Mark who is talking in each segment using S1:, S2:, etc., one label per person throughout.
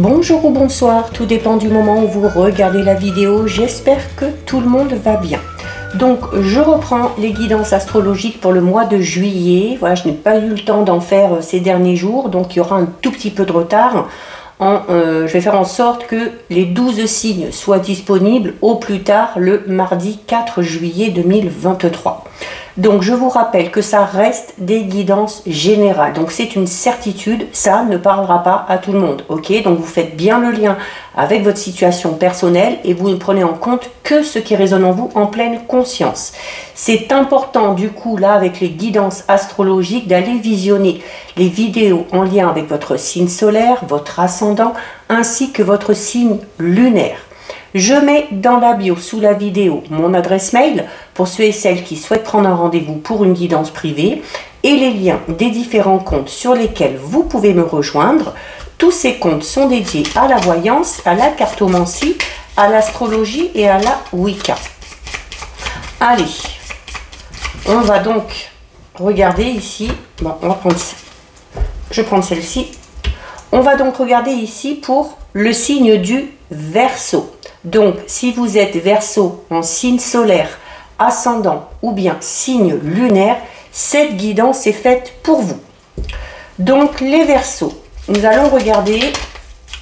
S1: Bonjour ou bonsoir, tout dépend du moment où vous regardez la vidéo. J'espère que tout le monde va bien. Donc je reprends les guidances astrologiques pour le mois de juillet. Voilà, je n'ai pas eu le temps d'en faire ces derniers jours, donc il y aura un tout petit peu de retard. Je vais faire en sorte que les 12 signes soient disponibles au plus tard le mardi 4 juillet 2023. Donc je vous rappelle que ça reste des guidances générales, donc c'est une certitude, ça ne parlera pas à tout le monde, ok? Donc vous faites bien le lien avec votre situation personnelle et vous ne prenez en compte que ce qui résonne en vous en pleine conscience. C'est important du coup là avec les guidances astrologiques d'aller visionner les vidéos en lien avec votre signe solaire, votre ascendant ainsi que votre signe lunaire. Je mets dans la bio sous la vidéo mon adresse mail pour ceux et celles qui souhaitent prendre un rendez-vous pour une guidance privée et les liens des différents comptes sur lesquels vous pouvez me rejoindre. Tous ces comptes sont dédiés à la voyance, à la cartomancie, à l'astrologie et à la Wicca. Allez, on va donc regarder ici. Bon, on va prendre ça. Je prends celle-ci. On va donc regarder ici pour le signe du Verseau. Donc, si vous êtes Verseau en signe solaire, ascendant ou bien signe lunaire, cette guidance est faite pour vous. Donc, les Verseaux, nous allons regarder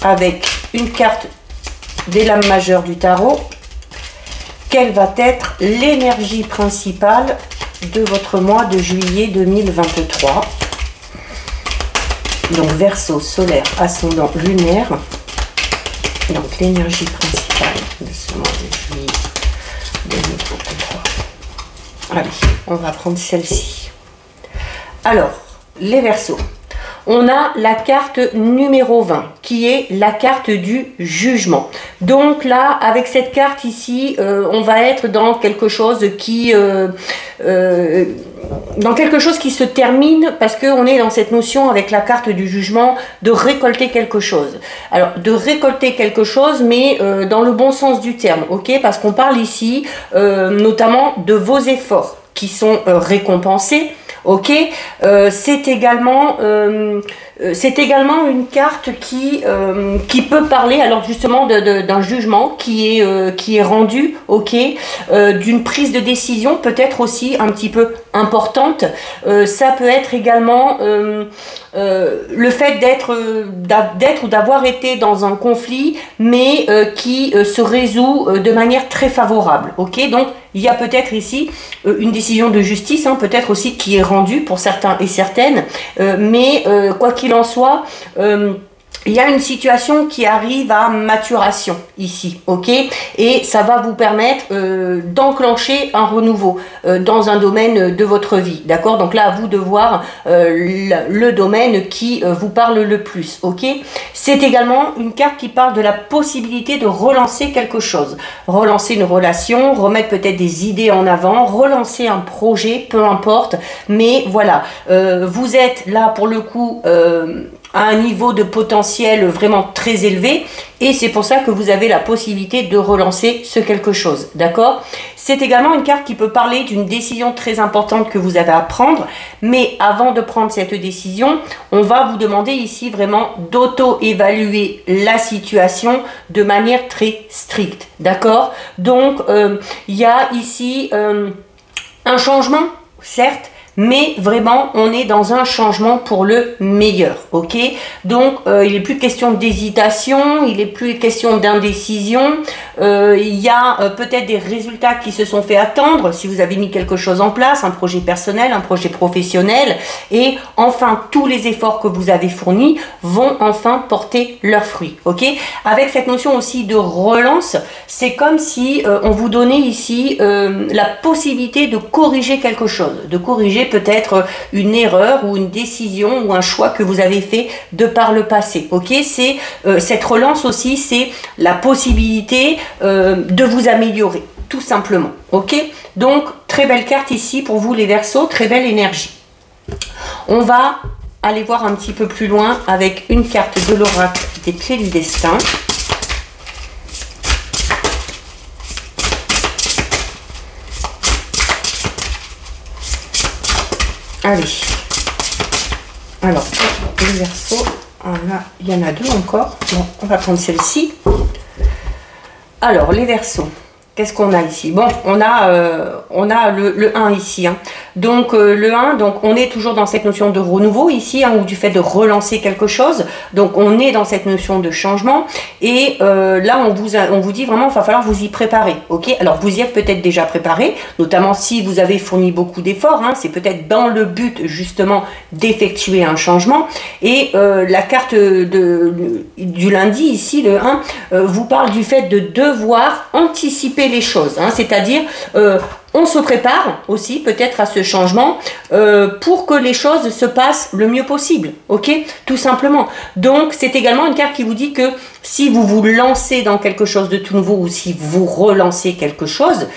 S1: avec une carte des lames majeures du tarot, quelle va être l'énergie principale de votre mois de juillet 2023. Donc, Verseau, solaire, ascendant, lunaire. Donc, l'énergie principale de ce mois de juillet 2023. Allez, on va prendre celle-ci. Alors, les Verseaux. On a la carte numéro 20, qui est la carte du jugement. Donc là, avec cette carte ici, on va être dans quelque chose qui... dans quelque chose qui se termine parce qu'on est dans cette notion avec la carte du jugement de récolter quelque chose. Alors, de récolter quelque chose, mais dans le bon sens du terme, ok? Parce qu'on parle ici notamment de vos efforts qui sont récompensés. Ok, c'est également une carte qui peut parler alors justement d'un jugement qui est rendu, ok, d'une prise de décision peut-être aussi un petit peu importante. Ça peut être également le fait d'être ou d'avoir été dans un conflit, mais qui se résout de manière très favorable. Ok, donc il y a peut-être ici une décision de justice, hein, peut-être aussi qui est rendue pour certains et certaines, mais quoi qu'il en soit, il y a une situation qui arrive à maturation ici, ok? Et ça va vous permettre d'enclencher un renouveau dans un domaine de votre vie, d'accord? Donc là, à vous de voir le domaine qui vous parle le plus, ok? C'est également une carte qui parle de la possibilité de relancer quelque chose, relancer une relation, remettre peut-être des idées en avant, relancer un projet, peu importe, mais voilà, vous êtes là pour le coup... à un niveau de potentiel vraiment très élevé et c'est pour ça que vous avez la possibilité de relancer ce quelque chose, d'accord? C'est également une carte qui peut parler d'une décision très importante que vous avez à prendre, mais avant de prendre cette décision, on va vous demander ici vraiment d'auto-évaluer la situation de manière très stricte, d'accord? Donc, il y a ici un changement, certes, mais vraiment, on est dans un changement pour le meilleur, ok? Donc, il n'est plus question d'hésitation, il n'est plus question d'indécision. Il y a peut-être des résultats qui se sont fait attendre si vous avez mis quelque chose en place, un projet personnel, un projet professionnel. Et enfin, tous les efforts que vous avez fournis vont enfin porter leurs fruits, ok? Avec cette notion aussi de relance, c'est comme si on vous donnait ici la possibilité de corriger quelque chose, de corriger peut-être une erreur ou une décision ou un choix que vous avez fait de par le passé, ok? C'est cette relance aussi, c'est la possibilité de vous améliorer, tout simplement, ok? Donc, très belle carte ici pour vous les Verseaux, très belle énergie. On va aller voir un petit peu plus loin avec une carte de l'oracle des clés du destin. Allez, alors, les Verseaux, il y en a deux encore. Bon, on va prendre celle-ci. Alors, les Verseaux. Qu'est-ce qu'on a ici? Bon, on a le 1 ici. Hein. Donc, le 1, donc, on est toujours dans cette notion de renouveau ici, hein, ou du fait de relancer quelque chose. Donc, on est dans cette notion de changement. Et là, on vous dit vraiment, il va falloir vous y préparer. Ok? Alors, vous y êtes peut-être déjà préparé, notamment si vous avez fourni beaucoup d'efforts. Hein, c'est peut-être dans le but, justement, d'effectuer un changement. Et la carte du lundi, ici, le 1, vous parle du fait de devoir anticiper les choses, hein, c'est-à-dire on se prépare aussi peut-être à ce changement pour que les choses se passent le mieux possible, ok, tout simplement. Donc c'est également une carte qui vous dit que si vous vous lancez dans quelque chose de tout nouveau ou si vous relancez quelque chose,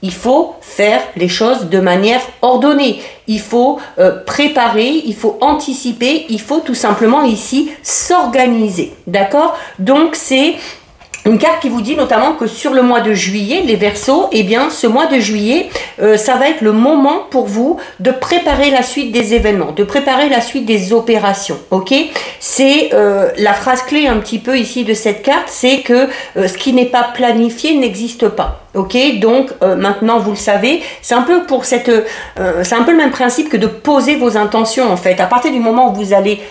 S1: il faut faire les choses de manière ordonnée, il faut préparer, il faut anticiper, il faut tout simplement ici s'organiser, d'accord? Donc c'est une carte qui vous dit notamment que sur le mois de juillet, les Verseaux, eh bien, ce mois de juillet, ça va être le moment pour vous de préparer la suite des événements, de préparer la suite des opérations, ok? C'est la phrase clé un petit peu ici de cette carte, c'est que ce qui n'est pas planifié n'existe pas. Ok, donc maintenant vous le savez, c'est un peu pour c'est un peu le même principe que de poser vos intentions en fait. À partir du moment où vous allez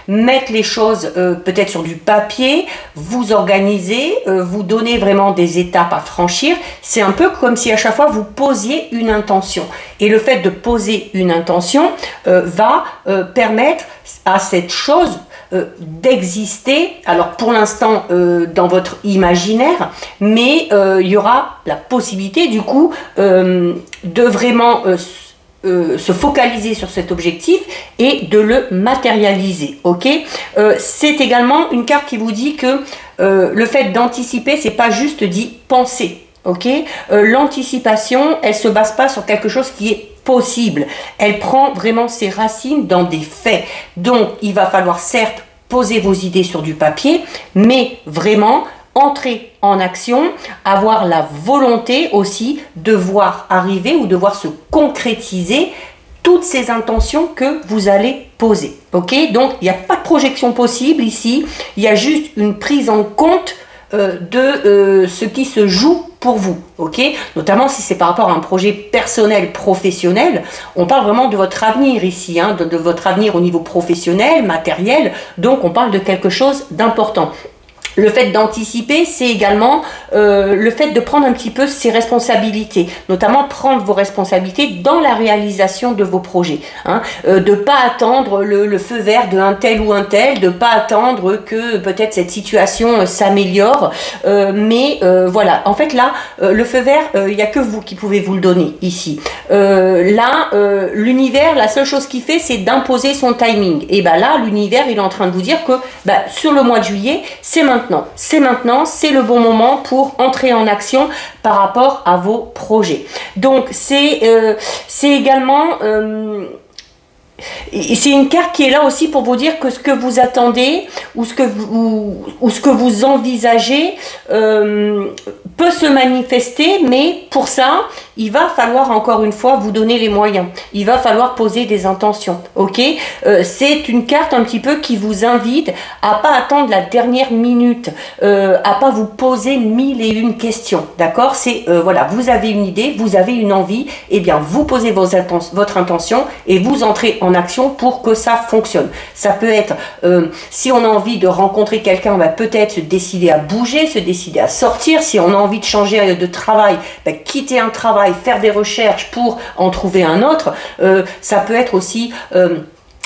S1: mettre les choses peut-être sur du papier, vous organiser, vous donner vraiment des étapes à franchir, c'est un peu comme si à chaque fois vous posiez une intention. Et le fait de poser une intention va permettre à cette chose d'exister, alors pour l'instant dans votre imaginaire, mais il y aura la possibilité du coup de vraiment se focaliser sur cet objectif et de le matérialiser, ok? C'est également une carte qui vous dit que le fait d'anticiper, c'est pas juste d'y penser, ok? L'anticipation, elle se base pas sur quelque chose qui est possible, elle prend vraiment ses racines dans des faits. Donc il va falloir certes poser vos idées sur du papier, mais vraiment entrer en action, avoir la volonté aussi de voir arriver ou de voir se concrétiser toutes ces intentions que vous allez poser. Ok, donc il n'y a pas de projection possible ici, il y a juste une prise en compte de ce qui se joue pour vous, ok, notamment si c'est par rapport à un projet personnel, professionnel, on parle vraiment de votre avenir ici, hein, de votre avenir au niveau professionnel, matériel, donc on parle de quelque chose d'important. Le fait d'anticiper, c'est également le fait de prendre un petit peu ses responsabilités, notamment prendre vos responsabilités dans la réalisation de vos projets. Hein, de ne pas attendre le feu vert d'un tel ou un tel, de ne pas attendre que peut-être cette situation s'améliore. Mais voilà, en fait là, le feu vert, il n'y a que vous qui pouvez vous le donner ici. Là, l'univers, la seule chose qu'il fait, c'est d'imposer son timing. Et bien là, l'univers, il est en train de vous dire que sur le mois de juillet, c'est maintenant, c'est le bon moment pour entrer en action par rapport à vos projets. Donc c'est également c'est une carte qui est là aussi pour vous dire que ce que vous attendez ou ce que vous envisagez peut se manifester, mais pour ça, il va falloir encore une fois vous donner les moyens. Il va falloir poser des intentions, ok? C'est une carte un petit peu qui vous invite à pas attendre la dernière minute, à pas vous poser 1001 questions, d'accord? C'est voilà, vous avez une idée, vous avez une envie, et bien vous posez votre intention et vous entrez en action pour que ça fonctionne. Ça peut être, si on a envie de rencontrer quelqu'un, on va peut-être se décider à bouger, se décider à sortir. Si on a envie de changer de travail, quitter un travail, faire des recherches pour en trouver un autre. Ça peut être aussi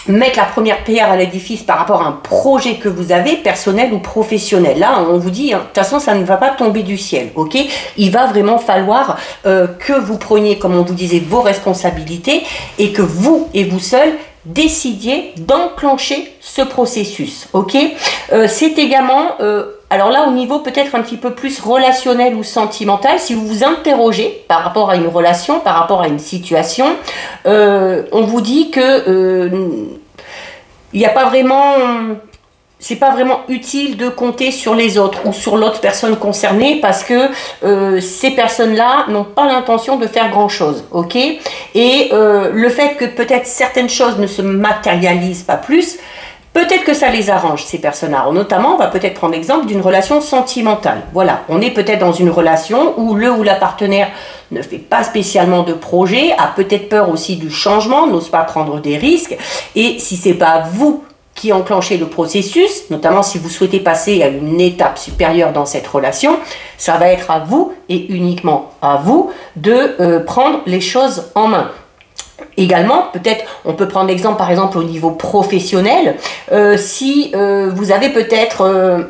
S1: mettre la première pierre à l'édifice par rapport à un projet que vous avez, personnel ou professionnel. Là, on vous dit, de toute façon, ça ne va pas tomber du ciel, ok? Il va vraiment falloir que vous preniez, comme on vous disait, vos responsabilités et que vous et vous seul décidiez d'enclencher ce processus, ok? C'est également, alors là, au niveau peut-être un petit peu plus relationnel ou sentimental, si vous vous interrogez par rapport à une relation, par rapport à une situation, on vous dit que il n'y a pas vraiment... c'est pas vraiment utile de compter sur les autres ou sur l'autre personne concernée parce que ces personnes-là n'ont pas l'intention de faire grand-chose, ok? Et le fait que peut-être certaines choses ne se matérialisent pas plus Peut-être que ça les arrange, ces personnes-là. Notamment, on va peut-être prendre l'exemple d'une relation sentimentale. Voilà, on est peut-être dans une relation où le ou la partenaire ne fait pas spécialement de projet, a peut-être peur aussi du changement, n'ose pas prendre des risques. Et si c'est pas vous qui enclenchez le processus, notamment si vous souhaitez passer à une étape supérieure dans cette relation, ça va être à vous et uniquement à vous de prendre les choses en main. Également, peut-être, on peut prendre l'exemple par exemple au niveau professionnel, si vous avez peut-être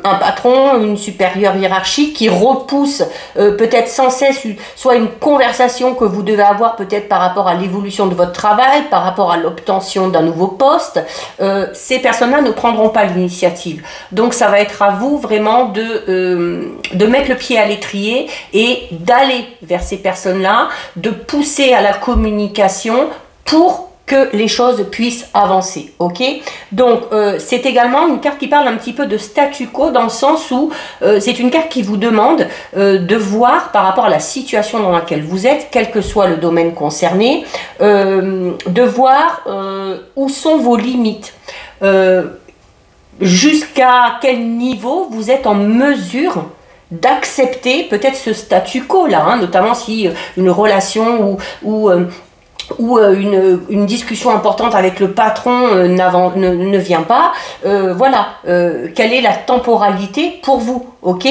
S1: un patron, une supérieure hiérarchique qui repousse peut-être sans cesse soit une conversation que vous devez avoir peut-être par rapport à l'évolution de votre travail, par rapport à l'obtention d'un nouveau poste, ces personnes-là ne prendront pas l'initiative. Donc ça va être à vous vraiment de mettre le pied à l'étrier et d'aller vers ces personnes-là, de pousser à la communication pour que les choses puissent avancer, ok? Donc, c'est également une carte qui parle un petit peu de statu quo, dans le sens où c'est une carte qui vous demande de voir par rapport à la situation dans laquelle vous êtes, quel que soit le domaine concerné, de voir où sont vos limites, jusqu'à quel niveau vous êtes en mesure d'accepter peut-être ce statu quo là, hein, notamment si une relation ou une discussion importante avec le patron ne vient pas, voilà, quelle est la temporalité pour vous, ok,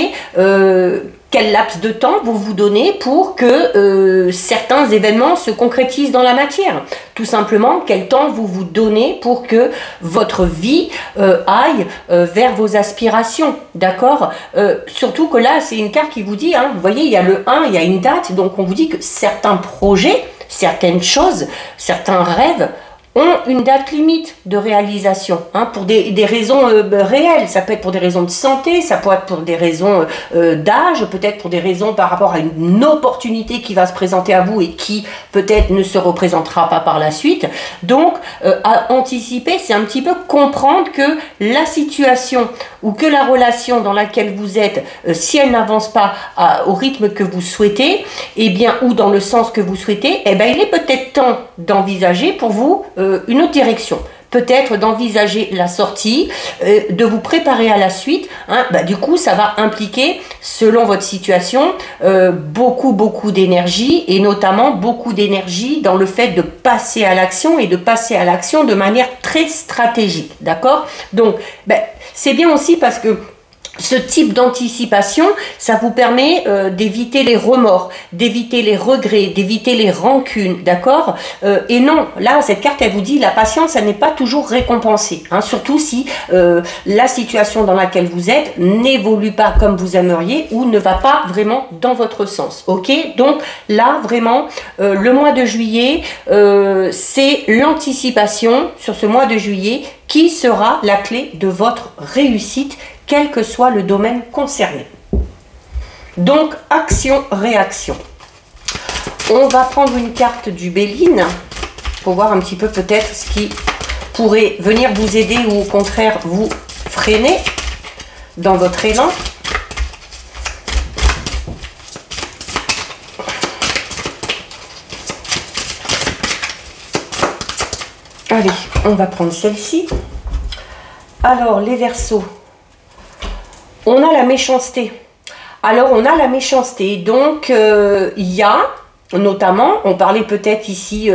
S1: quel laps de temps vous vous donnez pour que certains événements se concrétisent dans la matière. Tout simplement, quel temps vous vous donnez pour que votre vie aille vers vos aspirations, d'accord, surtout que là, c'est une carte qui vous dit, hein, vous voyez, il y a le 1, il y a une date, donc on vous dit que certains projets, certaines choses, certains rêves ont une date limite de réalisation, hein, pour des raisons réelles. Ça peut être pour des raisons de santé, ça peut être pour des raisons d'âge, peut-être pour des raisons par rapport à une opportunité qui va se présenter à vous et qui peut-être ne se représentera pas par la suite. Donc, à anticiper, c'est un petit peu comprendre que la situation ou que la relation dans laquelle vous êtes, si elle n'avance pas au rythme que vous souhaitez, eh bien, ou dans le sens que vous souhaitez, eh bien, il est peut-être temps d'envisager pour vous une autre direction. Peut-être d'envisager la sortie, de vous préparer à la suite. Hein. Bah, du coup, ça va impliquer, selon votre situation, beaucoup d'énergie, et notamment beaucoup d'énergie dans le fait de passer à l'action, et de passer à l'action de manière très stratégique. D'accord? Donc, bah, c'est bien aussi parce que ce type d'anticipation, ça vous permet d'éviter les remords, d'éviter les regrets, d'éviter les rancunes, d'accord? Et non, là, cette carte, elle vous dit, la patience, elle n'est pas toujours récompensée, hein, surtout si la situation dans laquelle vous êtes n'évolue pas comme vous aimeriez ou ne va pas vraiment dans votre sens, ok? Donc là, vraiment, le mois de juillet, c'est l'anticipation sur ce mois de juillet qui sera la clé de votre réussite, quel que soit le domaine concerné. Donc, action-réaction. On va prendre une carte du Béline pour voir un petit peu peut-être ce qui pourrait venir vous aider ou au contraire vous freiner dans votre élan. Allez, on va prendre celle-ci. Alors, les Verseaux. On a la méchanceté. Alors, on a la méchanceté. Donc, il y a, notamment, on parlait peut-être ici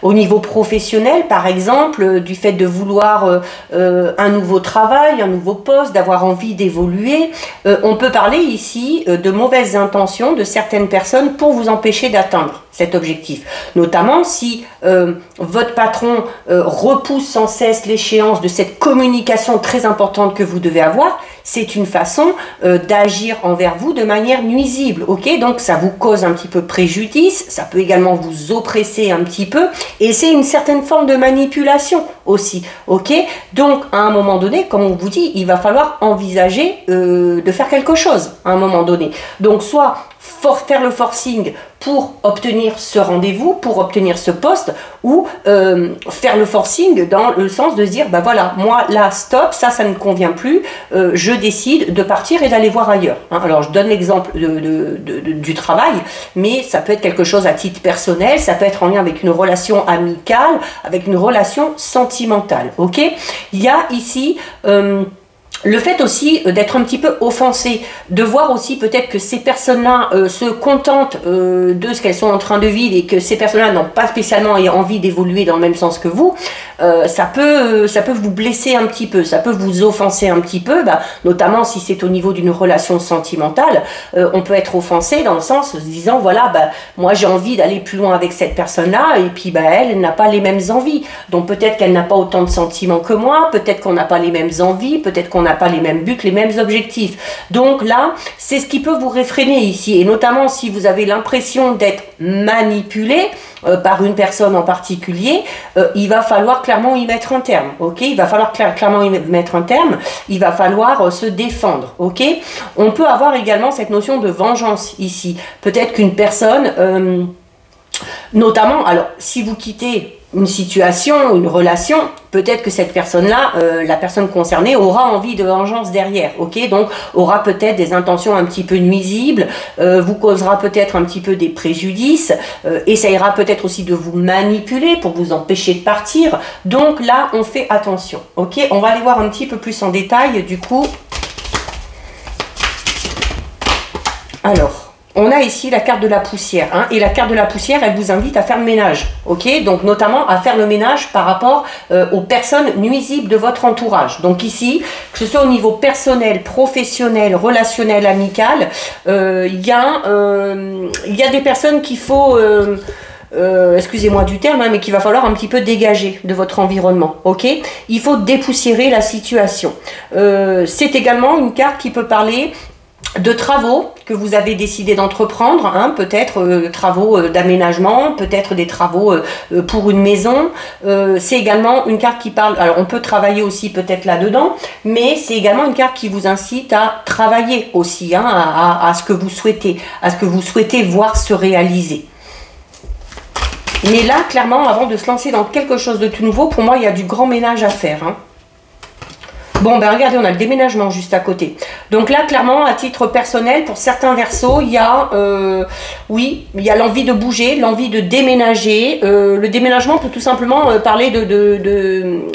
S1: au niveau professionnel, par exemple, du fait de vouloir un nouveau travail, un nouveau poste, d'avoir envie d'évoluer. On peut parler ici de mauvaises intentions de certaines personnes pour vous empêcher d'atteindre cet objectif. Notamment si votre patron repousse sans cesse l'échéance de cette communication très importante que vous devez avoir, c'est une façon d'agir envers vous de manière nuisible, ok? Donc ça vous cause un petit peu préjudice, ça peut également vous oppresser un petit peu, et c'est une certaine forme de manipulation aussi, ok? Donc à un moment donné, comme on vous dit, il va falloir envisager de faire quelque chose à un moment donné. Donc soit faire le forcing pour obtenir ce rendez-vous, pour obtenir ce poste, ou faire le forcing dans le sens de se dire, bah voilà, moi là, stop, ça ne convient plus, je décide de partir et d'aller voir ailleurs. Hein. Alors je donne l'exemple du travail, mais ça peut être quelque chose à titre personnel, ça peut être en lien avec une relation amicale, avec une relation sentimentale, ok? Il y a ici... le fait aussi d'être un petit peu offensé, de voir aussi peut-être que ces personnes-là se contentent de ce qu'elles sont en train de vivre et que ces personnes-là n'ont pas spécialement envie d'évoluer dans le même sens que vous, ça peut vous blesser un petit peu, ça peut vous offenser un petit peu, notamment si c'est au niveau d'une relation sentimentale, on peut être offensé dans le sens en se disant voilà, moi j'ai envie d'aller plus loin avec cette personne-là et puis elle n'a pas les mêmes envies, donc peut-être qu'elle n'a pas autant de sentiments que moi, peut-être qu'on n'a pas les mêmes envies, peut-être qu'on n'a pas les mêmes buts, les mêmes objectifs. Donc là, c'est ce qui peut vous réfréner ici, et notamment si vous avez l'impression d'être manipulé par une personne en particulier, il va falloir clairement y mettre un terme, ok? Il va falloir clairement y mettre un terme, il va falloir se défendre, ok? On peut avoir également cette notion de vengeance ici. Peut-être qu'une personne, notamment, alors si vous quittez une situation, une relation, peut-être que cette personne-là, la personne concernée, aura envie de vengeance derrière, ok? Donc, aura peut-être des intentions un petit peu nuisibles, vous causera peut-être un petit peu des préjudices, essayera peut-être aussi de vous manipuler pour vous empêcher de partir. Donc là, on fait attention, ok? On va aller voir un petit peu plus en détail, du coup. Alors... on a ici la carte de la poussière, hein, et la carte de la poussière, elle vous invite à faire le ménage, ok? Donc notamment à faire le ménage par rapport aux personnes nuisibles de votre entourage. Donc ici, que ce soit au niveau personnel, professionnel, relationnel, amical, il y a des personnes qu'il faut... excusez-moi du terme, hein, mais qu'il va falloir un petit peu dégager de votre environnement, ok? Il faut dépoussiérer la situation. C'est également une carte qui peut parler de travaux que vous avez décidé d'entreprendre, hein, peut-être travaux d'aménagement, peut-être des travaux pour une maison. C'est également une carte qui parle, alors on peut travailler aussi peut-être là-dedans, mais c'est également une carte qui vous incite à travailler aussi, hein, à ce que vous souhaitez, à ce que vous souhaitez voir se réaliser. Mais là, clairement, avant de se lancer dans quelque chose de tout nouveau, pour moi, il y a du grand ménage à faire, hein. Bon, regardez, on a le déménagement juste à côté. Donc là, clairement, à titre personnel, pour certains versos, il y a, oui, il y a l'envie de bouger, l'envie de déménager. Le déménagement peut tout simplement parler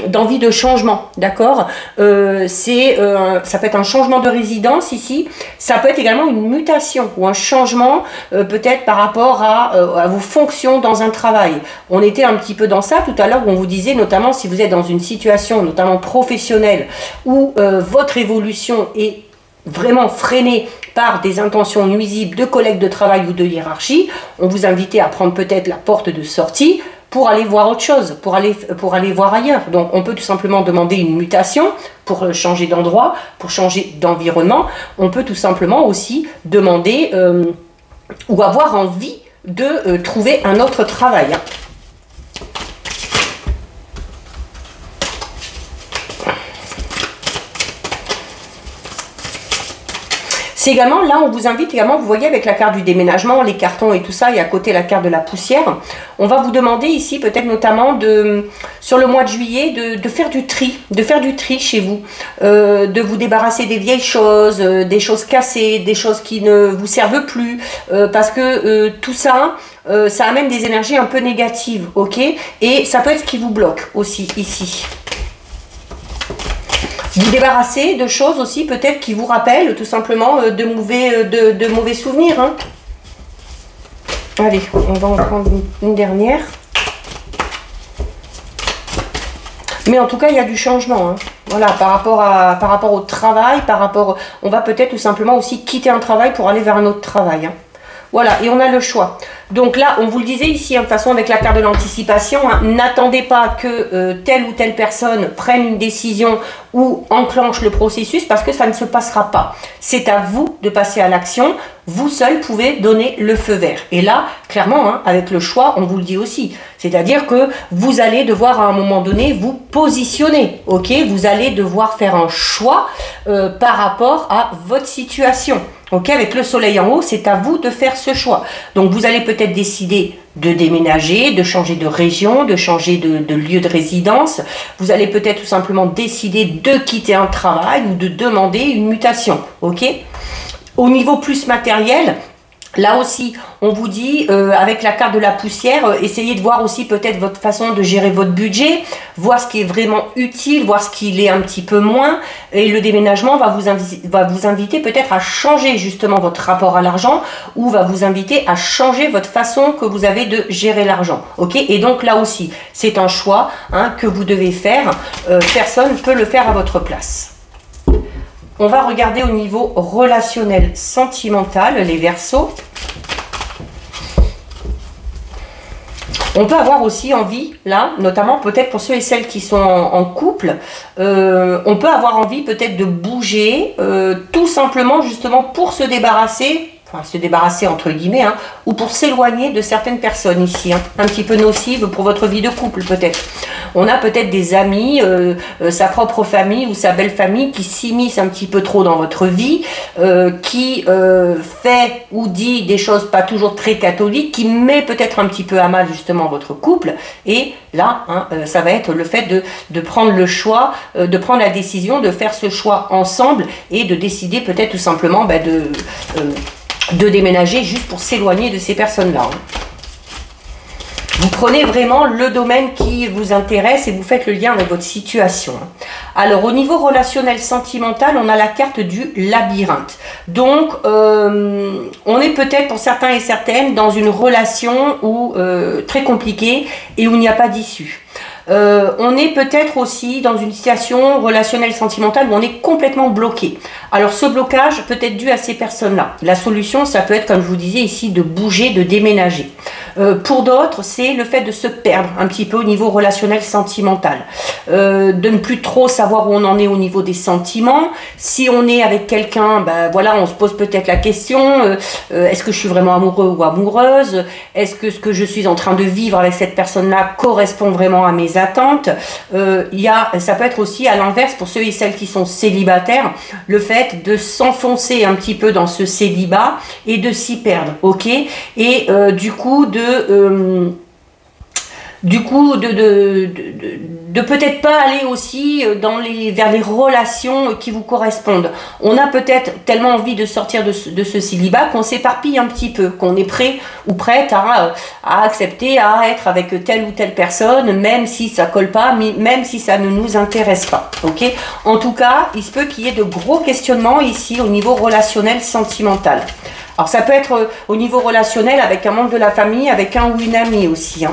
S1: d'envie de changement, d'accord? Ça peut être un changement de résidence ici. Ça peut être également une mutation ou un changement peut-être par rapport à vos fonctions dans un travail. On était un petit peu dans ça tout à l'heure où on vous disait, notamment si vous êtes dans une situation, notamment professionnelle, où votre évolution est vraiment freinée par des intentions nuisibles de collègues de travail ou de hiérarchie, on vous invitait à prendre peut-être la porte de sortie pour aller voir autre chose, pour aller voir ailleurs. Donc on peut tout simplement demander une mutation pour changer d'endroit, pour changer d'environnement. On peut tout simplement aussi demander ou avoir envie de trouver un autre travail, hein. C'est également, là on vous invite également, vous voyez avec la carte du déménagement, les cartons et tout ça, et à côté la carte de la poussière, on va vous demander ici peut-être notamment sur le mois de juillet de faire du tri chez vous, de vous débarrasser des vieilles choses, des choses cassées, des choses qui ne vous servent plus, parce que tout ça, ça amène des énergies un peu négatives, ok? Et ça peut être ce qui vous bloque aussi ici. Vous débarrasser de choses aussi peut-être qui vous rappellent tout simplement de mauvais souvenirs, hein. Allez, on va en prendre une dernière. Mais en tout cas, il y a du changement, hein. Voilà, par rapport au travail, on va peut-être tout simplement aussi quitter un travail pour aller vers un autre travail, hein. Voilà, et on a le choix. Donc là, on vous le disait ici, hein, de toute façon, avec la carte de l'anticipation, hein, n'attendez pas que telle ou telle personne prenne une décision ou enclenche le processus, parce que ça ne se passera pas. C'est à vous de passer à l'action. Vous seul pouvez donner le feu vert. Et là, clairement, hein, avec le choix, on vous le dit aussi. C'est-à-dire que vous allez devoir, à un moment donné, vous positionner. Ok, vous allez devoir faire un choix par rapport à votre situation. Ok, avec le soleil en haut, c'est à vous de faire ce choix. Donc vous allez peut-être décider de déménager, de changer de région, de changer de lieu de résidence. Vous allez peut-être tout simplement décider de quitter un travail ou de demander une mutation. Ok. Au niveau plus matériel, là aussi, on vous dit, avec la carte de la poussière, essayez de voir aussi peut-être votre façon de gérer votre budget, voir ce qui est vraiment utile, voir ce qui l'est un petit peu moins. Et le déménagement va vous inviter peut-être à changer justement votre rapport à l'argent, ou va vous inviter à changer votre façon que vous avez de gérer l'argent. Ok. Et donc là aussi, c'est un choix que vous devez faire. Personne ne peut le faire à votre place. On va regarder au niveau relationnel, sentimental, les Verseaux. On peut avoir aussi envie, là, notamment peut-être pour ceux et celles qui sont en couple, on peut avoir envie peut-être de bouger, tout simplement justement pour se débarrasser, enfin se débarrasser entre guillemets, ou pour s'éloigner de certaines personnes ici, un petit peu nocives pour votre vie de couple peut-être. On a peut-être des amis, sa propre famille ou sa belle famille qui s'immisce un petit peu trop dans votre vie, qui fait ou dit des choses pas toujours très catholiques, qui met peut-être un petit peu à mal justement votre couple. Et là, ça va être le fait de prendre le choix, de prendre la décision de faire ce choix ensemble et de décider peut-être tout simplement de déménager juste pour s'éloigner de ces personnes-là. Vous prenez vraiment le domaine qui vous intéresse et vous faites le lien avec votre situation. Alors, au niveau relationnel sentimental, on a la carte du labyrinthe. Donc, on est peut-être pour certains et certaines dans une relation très compliquée et où il n'y a pas d'issue. On est peut-être aussi dans une situation relationnelle sentimentale où on est complètement bloqué. Alors ce blocage peut être dû à ces personnes-là. La solution, ça peut être, comme je vous disais ici, de bouger, de déménager. Pour d'autres, c'est le fait de se perdre un petit peu au niveau relationnel sentimental. De ne plus trop savoir où on en est au niveau des sentiments. Si on est avec quelqu'un, voilà, on se pose peut-être la question, est-ce que je suis vraiment amoureux ou amoureuse? Est-ce que ce que je suis en train de vivre avec cette personne-là correspond vraiment à mes attentes? Ça peut être aussi à l'inverse pour ceux et celles qui sont célibataires, le fait de s'enfoncer un petit peu dans ce célibat et de s'y perdre, ok? Et du coup de peut-être pas aller aussi vers les relations qui vous correspondent. On a peut-être tellement envie de sortir de ce célibat qu'on s'éparpille un petit peu, qu'on est prêt ou prête à accepter à être avec telle ou telle personne, même si ça colle pas, même si ça ne nous intéresse pas. Ok. En tout cas, il se peut qu'il y ait de gros questionnements ici au niveau relationnel sentimental. Alors ça peut être au niveau relationnel avec un membre de la famille, avec un ou une amie aussi.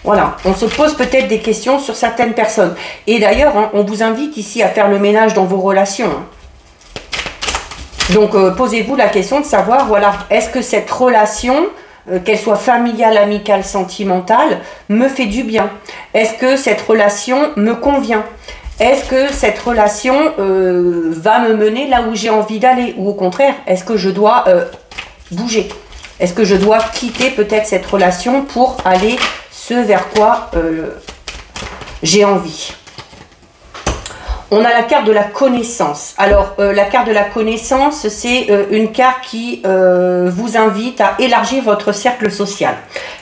S1: Voilà, on se pose peut-être des questions sur certaines personnes. Et d'ailleurs, on vous invite ici à faire le ménage dans vos relations. Donc, posez-vous la question de savoir, voilà, est-ce que cette relation, qu'elle soit familiale, amicale, sentimentale, me fait du bien? Est-ce que cette relation me convient? Est-ce que cette relation va me mener là où j'ai envie d'aller? Ou au contraire, est-ce que je dois bouger? Est-ce que je dois quitter peut-être cette relation pour aller vers quoi j'ai envie? On a la carte de la connaissance. Alors, la carte de la connaissance, c'est une carte qui vous invite à élargir votre cercle social.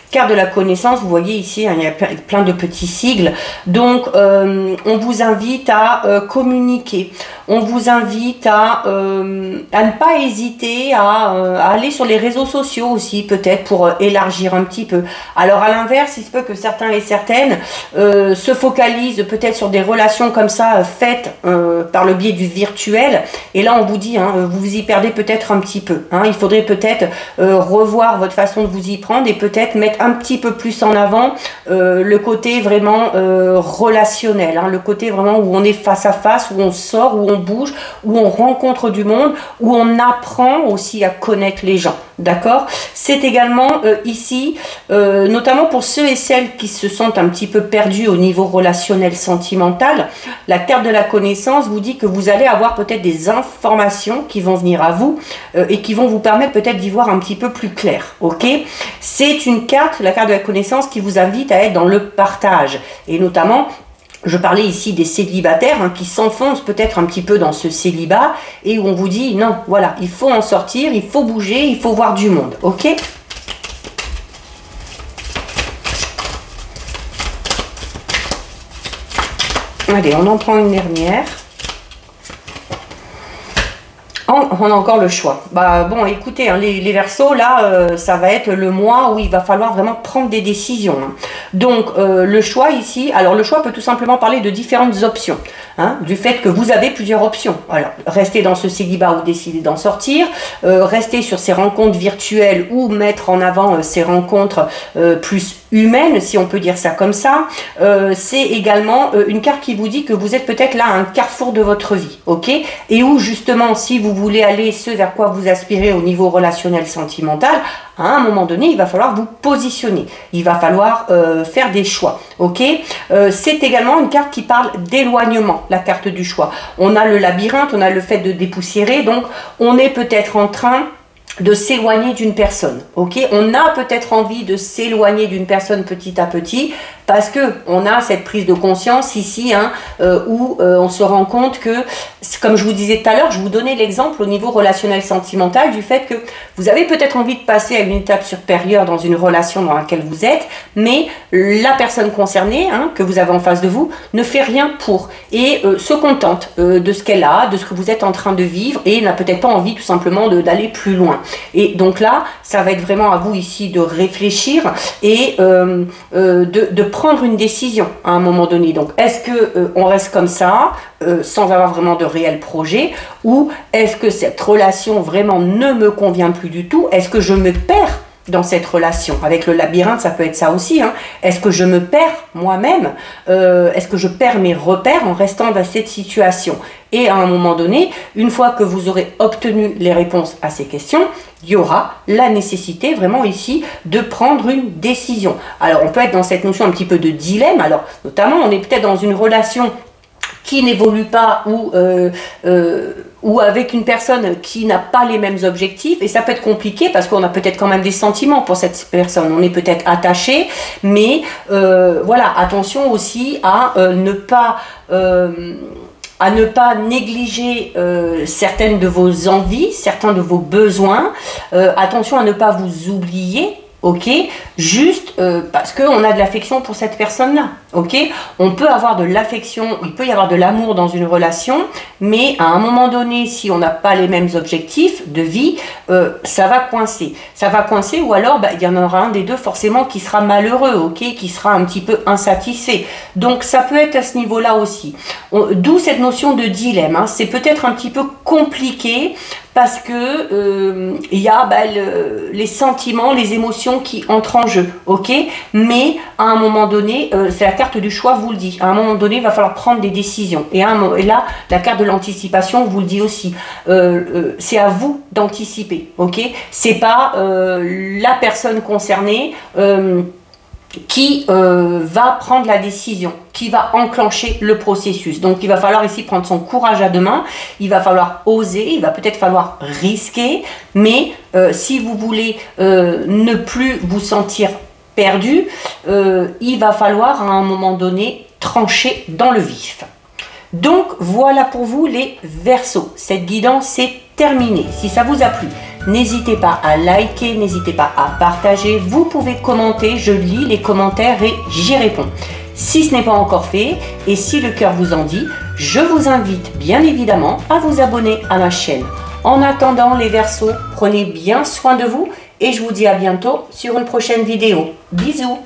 S1: Carte de la connaissance, vous voyez ici, il y a plein de petits sigles. Donc, on vous invite à communiquer. On vous invite à ne pas hésiter à aller sur les réseaux sociaux aussi, peut-être, pour élargir un petit peu. Alors, à l'inverse, il se peut que certains et certaines se focalisent peut-être sur des relations comme ça, faites par le biais du virtuel. Et là, on vous dit, vous vous y perdez peut-être un petit peu. Il faudrait peut-être revoir votre façon de vous y prendre et peut-être mettre un petit peu plus en avant le côté vraiment relationnel, le côté vraiment où on est face à face, où on sort, où on bouge, où on rencontre du monde, où on apprend aussi à connaître les gens. D'accord? C'est également ici, notamment pour ceux et celles qui se sentent un petit peu perdus au niveau relationnel sentimental, la carte de la connaissance vous dit que vous allez avoir peut-être des informations qui vont venir à vous et qui vont vous permettre peut-être d'y voir un petit peu plus clair. Ok? C'est une carte, la carte de la connaissance, qui vous invite à être dans le partage et notamment Je parlais ici des célibataires qui s'enfoncent peut-être un petit peu dans ce célibat et où on vous dit non, voilà, il faut en sortir, il faut bouger, il faut voir du monde, ok? Allez, on en prend une dernière. On a encore le choix. Bah bon, écoutez, les Verseaux, là, ça va être le mois où il va falloir vraiment prendre des décisions. Donc, le choix ici, alors le choix peut tout simplement parler de différentes options. Du fait que vous avez plusieurs options. Alors, rester dans ce célibat ou décider d'en sortir, rester sur ces rencontres virtuelles ou mettre en avant ces rencontres plus humaines, si on peut dire ça comme ça. C'est également une carte qui vous dit que vous êtes peut-être là à un carrefour de votre vie, ok? Et où justement, si vous voulez aller ce vers quoi vous aspirez au niveau relationnel sentimental, à un moment donné, il va falloir vous positionner. Il va falloir faire des choix, ok? C'est également une carte qui parle d'éloignement, la carte du choix. On a le labyrinthe, on a le fait de dépoussiérer, donc on est peut-être en train de s'éloigner d'une personne, ok? On a peut-être envie de s'éloigner d'une personne petit à petit parce que on a cette prise de conscience ici où on se rend compte que, comme je vous disais tout à l'heure, je vous donnais l'exemple au niveau relationnel sentimental du fait que vous avez peut-être envie de passer à une étape supérieure dans une relation dans laquelle vous êtes, mais la personne concernée que vous avez en face de vous ne fait rien pour et se contente de ce qu'elle a, de ce que vous êtes en train de vivre et n'a peut-être pas envie tout simplement d'aller plus loin. Et donc là, ça va être vraiment à vous ici de réfléchir et de prendre une décision à un moment donné. Donc, est-ce que on reste comme ça, sans avoir vraiment de réel projet, ou est-ce que cette relation vraiment ne me convient plus du tout? Est-ce que je me perds dans cette relation? Avec le labyrinthe, ça peut être ça aussi. Est-ce que je me perds moi-même? Est-ce que je perds mes repères en restant dans cette situation? Et à un moment donné, une fois que vous aurez obtenu les réponses à ces questions, il y aura la nécessité vraiment ici de prendre une décision. Alors, on peut être dans cette notion un petit peu de dilemme. Alors, notamment, on est peut-être dans une relation qui n'évolue pas ou avec une personne qui n'a pas les mêmes objectifs, et ça peut être compliqué parce qu'on a peut-être quand même des sentiments pour cette personne, on est peut-être attaché, mais voilà, attention aussi à ne pas négliger certaines de vos envies, certains de vos besoins, attention à ne pas vous oublier, ok, juste parce qu'on a de l'affection pour cette personne-là, ok. On peut avoir de l'affection, il peut y avoir de l'amour dans une relation, mais à un moment donné, si on n'a pas les mêmes objectifs de vie, ça va coincer. Ça va coincer, ou alors il y en aura un des deux forcément qui sera malheureux, ok, qui sera un petit peu insatisfait. Donc ça peut être à ce niveau-là aussi. D'où cette notion de dilemme. C'est peut-être un petit peu compliqué parce que il y a les sentiments, les émotions qui entrent en jeu, ok. Mais à un moment donné, c'est la carte du choix vous le dit. À un moment donné, il va falloir prendre des décisions. Et là, la carte de l'anticipation vous le dit aussi. C'est à vous d'anticiper, ok. C'est pas la personne concernée qui va prendre la décision, qui va enclencher le processus. Donc il va falloir ici prendre son courage à deux mains, il va falloir oser, il va peut-être falloir risquer, mais si vous voulez ne plus vous sentir perdu, il va falloir à un moment donné trancher dans le vif. Donc voilà pour vous les Verseaux. Cette guidance est terminée. Si ça vous a plu, n'hésitez pas à liker, n'hésitez pas à partager. Vous pouvez commenter, je lis les commentaires et j'y réponds. Si ce n'est pas encore fait et si le cœur vous en dit, je vous invite bien évidemment à vous abonner à ma chaîne. En attendant les Verseaux, prenez bien soin de vous et je vous dis à bientôt sur une prochaine vidéo. Bisous!